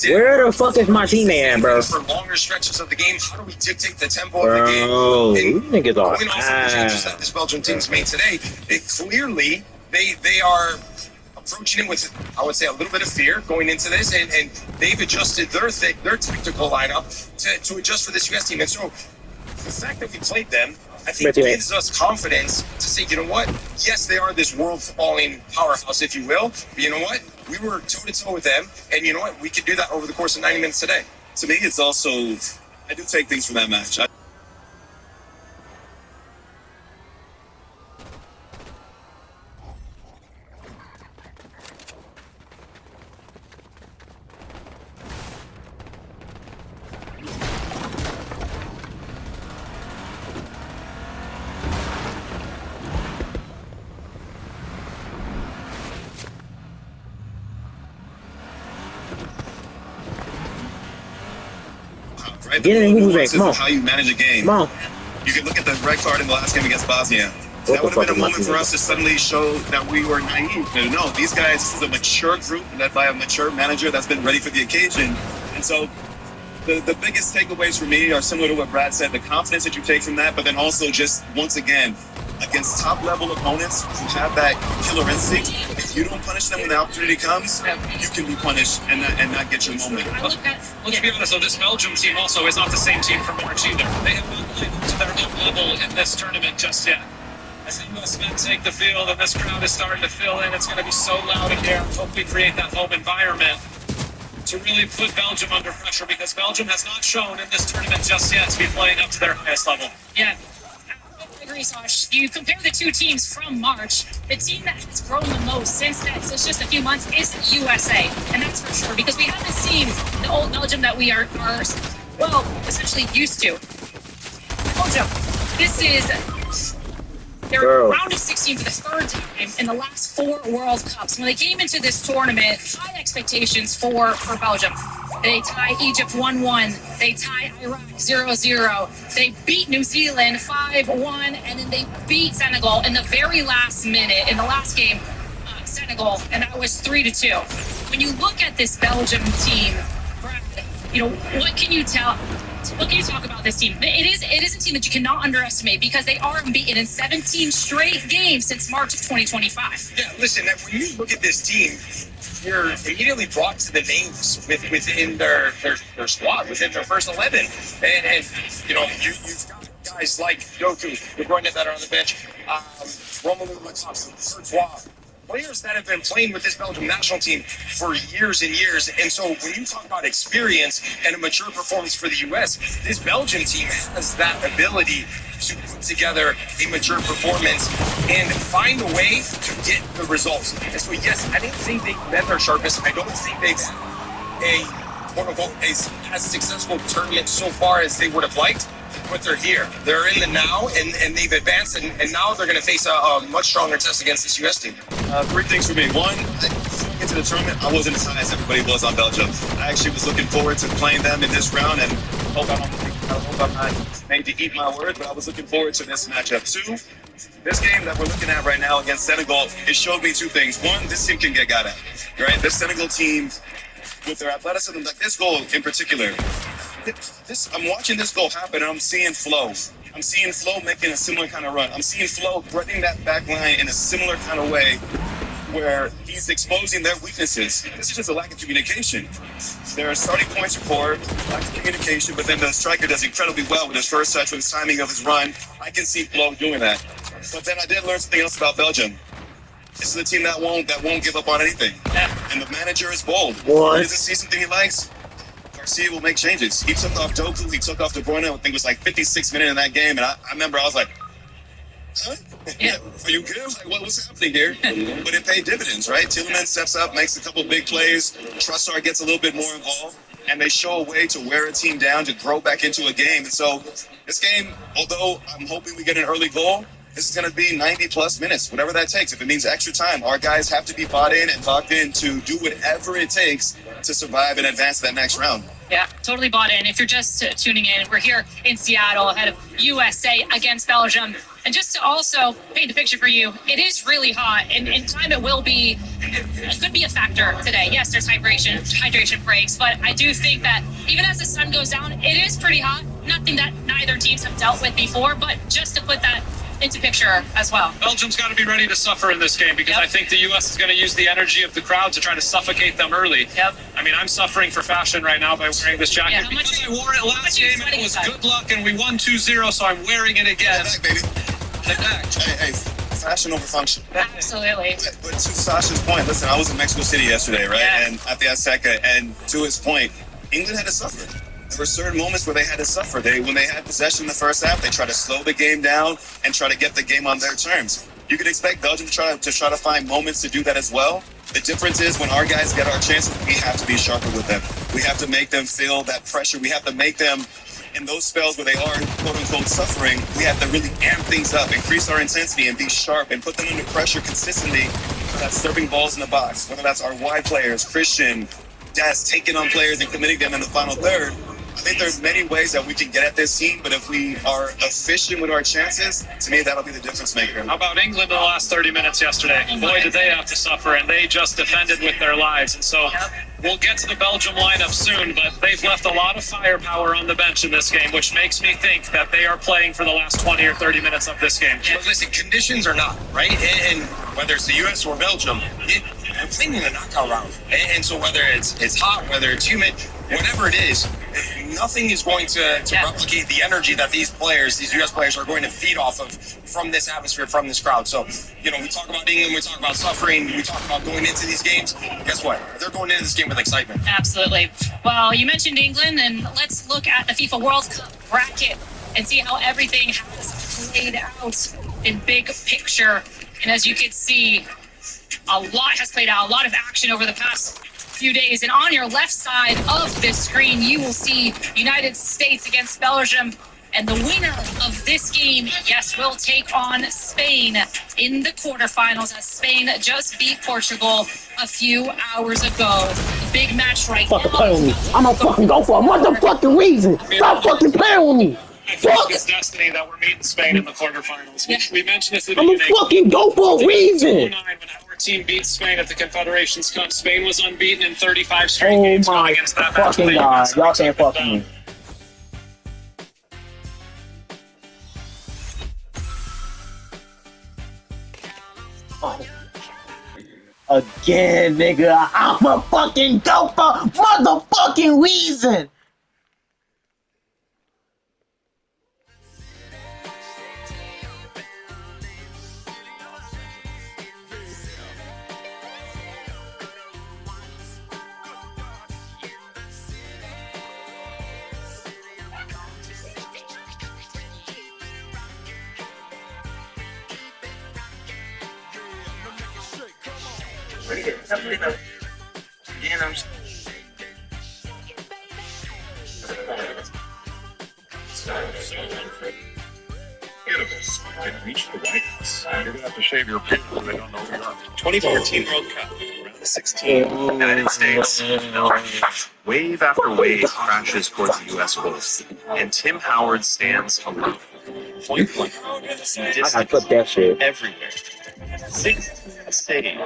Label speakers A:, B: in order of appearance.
A: Where the fuck is my teammate at, bro?
B: For longer stretches of the game, how do we dictate the tempo
A: bro,
B: of the game?
A: These niggas are
B: going off of the changes that this Belgian team's made today, clearly they are approaching it with, I would say, a little bit of fear going into this, and they've adjusted their tactical lineup to adjust for this US team. And so the fact that we played them, I think, gives us confidence to say, you know what? Yes, they are this world-falling powerhouse, if you will. But you know what? We were toe-to-toe with them, and you know what? We could do that over the course of 90 minutes today.
C: To me, it's also, I do take things from that match. Right?
A: Get in,
C: come on. How you manage a game.
A: Come on.
C: You can look at the red card in the last game against Bosnia. That would have been a moment for us to suddenly show that we were naive. No, these guys, this is a mature group led by a mature manager that's been ready for the occasion. And so the biggest takeaways for me are similar to what Brad said, the confidence that you take from that, but then also just, once again, against top-level opponents who have that killer instinct, if you don't punish them when the opportunity comes, you can be punished and not get your moment.
B: Let's be honest, though, this Belgium team also is not the same team from March either. They have not played to their own level in this tournament just yet. As most men take the field and this crowd is starting to fill in, it's going to be so loud in here. Hope we create that home environment to really put Belgium under pressure, because Belgium has not shown in this tournament just yet to be playing up to their highest level.
D: Yeah. Sash, you compare the two teams from March, the team that has grown the most since that, so it's just a few months, is the USA. And that's for sure, because we haven't seen the old Belgium that we are well, essentially used to. Belgium, this is They're
A: Bro.
D: round of 16 for the third time in the last 4 World Cups. When they came into this tournament, high expectations for Belgium. They tie Egypt 1-1. They tie Iraq 0-0. They beat New Zealand 5-1, and then they beat Senegal in the very last minute in the last game. Senegal, and that was 3-2. When you look at this Belgium team, Brad, what can you tell? What can you talk about this team? It is a team that you cannot underestimate because they are unbeaten in 17 straight games since March of 2025.
B: Yeah, listen, when you look at this team, you're immediately brought to the names within their squad, within their first 11. And you've got guys like Doku, De Bruyne that are on the bench, Romelu Lukaku, Courtois, players that have been playing with this Belgium national team for years and years. And so when you talk about experience and a mature performance for the U.S., this Belgium team has that ability to put together a mature performance and find a way to get the results. And so, yes, I didn't think they've been their sharpest. I don't think they've had a, quote-unquote, as successful tournament so far as they would have liked. But they're here. They're in the now, and they've advanced, and now they're going to face a much stronger test against this U.S. team.
C: 3 things for me. One, into the tournament, I wasn't as high as everybody was on Belgium. I actually was looking forward to playing them in this round, and I hope I'm not made to eat my word, but I was looking forward to this matchup. 2, this game that we're looking at right now against Senegal, it showed me 2 things. 1, this team can get got at, right? This Senegal team, with their athleticism, like this goal in particular, I'm watching this goal happen, and I'm seeing Flo. I'm seeing Flo making a similar kind of run. I'm seeing Flo threatening that back line in a similar kind of way where he's exposing their weaknesses. This is just a lack of communication. There are starting points are poor, lack of communication, but then the striker does incredibly well with his first touch, with his timing of his run. I can see Flo doing that. But then I did learn something else about Belgium. This is a team that won't give up on anything. And the manager is bold.
A: What?
C: He doesn't see something he likes, Garcia will make changes. He took off Doku, he took off De Bruyne. I think it was like 56 minutes in that game, and I remember I was like, huh?
D: Yeah.
C: Are you good? I was like, what's happening here? But it paid dividends, right? Tielemans steps up, makes a couple big plays. Trossard gets a little bit more involved, and they show a way to wear a team down, to grow back into a game. And so this game, although I'm hoping we get an early goal, this is going to be 90-plus minutes, whatever that takes. If it means extra time, our guys have to be bought in and locked in to do whatever it takes to survive and advance to that next round.
D: Yeah, totally bought in. If you're just tuning in, we're here in Seattle ahead of USA against Belgium. And just to also paint the picture for you, it is really hot, and in time it could be a factor today. Yes, there's hydration breaks, but I do think that even as the sun goes down, it is pretty hot. Nothing that neither teams have dealt with before, but just to put that into picture as well.
E: Belgium's got to be ready to suffer in this game because I think the U.S. is going to use the energy of the crowd to try to suffocate them early.
D: Yep.
E: I mean, I'm suffering for fashion right now by wearing this jacket because I wore it last game and it was good luck and we won 2-0, so I'm wearing it again.
C: Back, baby. Hey, fashion over function.
D: Absolutely.
C: But to Sasha's point, listen, I was in Mexico City yesterday, right?
D: Yeah.
C: And at the Azteca, and to his point, England had to suffer. There were certain moments where they had to suffer. When they had possession in the first half, they tried to slow the game down and try to get the game on their terms. You could expect Belgium to try to find moments to do that as well. The difference is when our guys get our chances, we have to be sharper with them. We have to make them feel that pressure. We have to make them, in those spells where they are quote-unquote suffering, we have to really amp things up, increase our intensity and be sharp and put them under pressure consistently. Whether that's serving balls in the box, whether that's our wide players, Christian, Des taking on players and committing them in the final third. I think there's many ways that we can get at this team, but if we are efficient with our chances, to me, that'll be the difference maker.
E: How about England in the last 30 minutes yesterday? Boy, did they have to suffer, and they just defended with their lives. And so we'll get to the Belgium lineup soon, but they've left a lot of firepower on the bench in this game, which makes me think that they are playing for the last 20 or 30 minutes of this game.
B: But listen, conditions are not, right? And whether it's the U.S. or Belgium, we're playing in a knockout round. And so whether it's hot, whether it's humid, whatever it is, nothing is going to replicate the energy that these U.S. players are going to feed off of from this atmosphere, from this crowd. So, we talk about England, we talk about suffering, we talk about going into these games. Guess what? They're going into this game with excitement.
D: Absolutely. Well, you mentioned England, and let's look at the FIFA World Cup bracket and see how everything has played out in big picture. And as you can see, a lot has played out, a lot of action over the past few days. And on your left side of this screen, you will see United States against Belgium. And the winner of this game, yes, will take on Spain in the quarterfinals as Spain just beat Portugal a few hours ago. The big match right
F: Fucking
D: now.
F: play with me. I'm gonna fucking go for a motherfucking reason. Stop fucking playing with me.
E: I think it's destiny that we're meeting Spain in the quarterfinals. We mentioned this at the
F: I'm gonna
E: beginning.
F: fucking go for a reason.
E: 2009, when our team beat Spain at the Confederations Cup, Spain was unbeaten in 35 straight
F: Oh
E: games going
F: my
E: against that match.
F: fucking god. Y'all can't fuck with me. Again, nigga, I'm a fucking go for motherfucking reason.
G: Cannabis can reach the White House. You're gonna have to shave your beard when they don't know who you are. 2014 World Cup, round 16, United States. Wave after wave crashes towards the U.S. coast, and Tim Howard stands alone. Point blank.
A: I gotta clip that shit.
G: Everywhere. 16 saves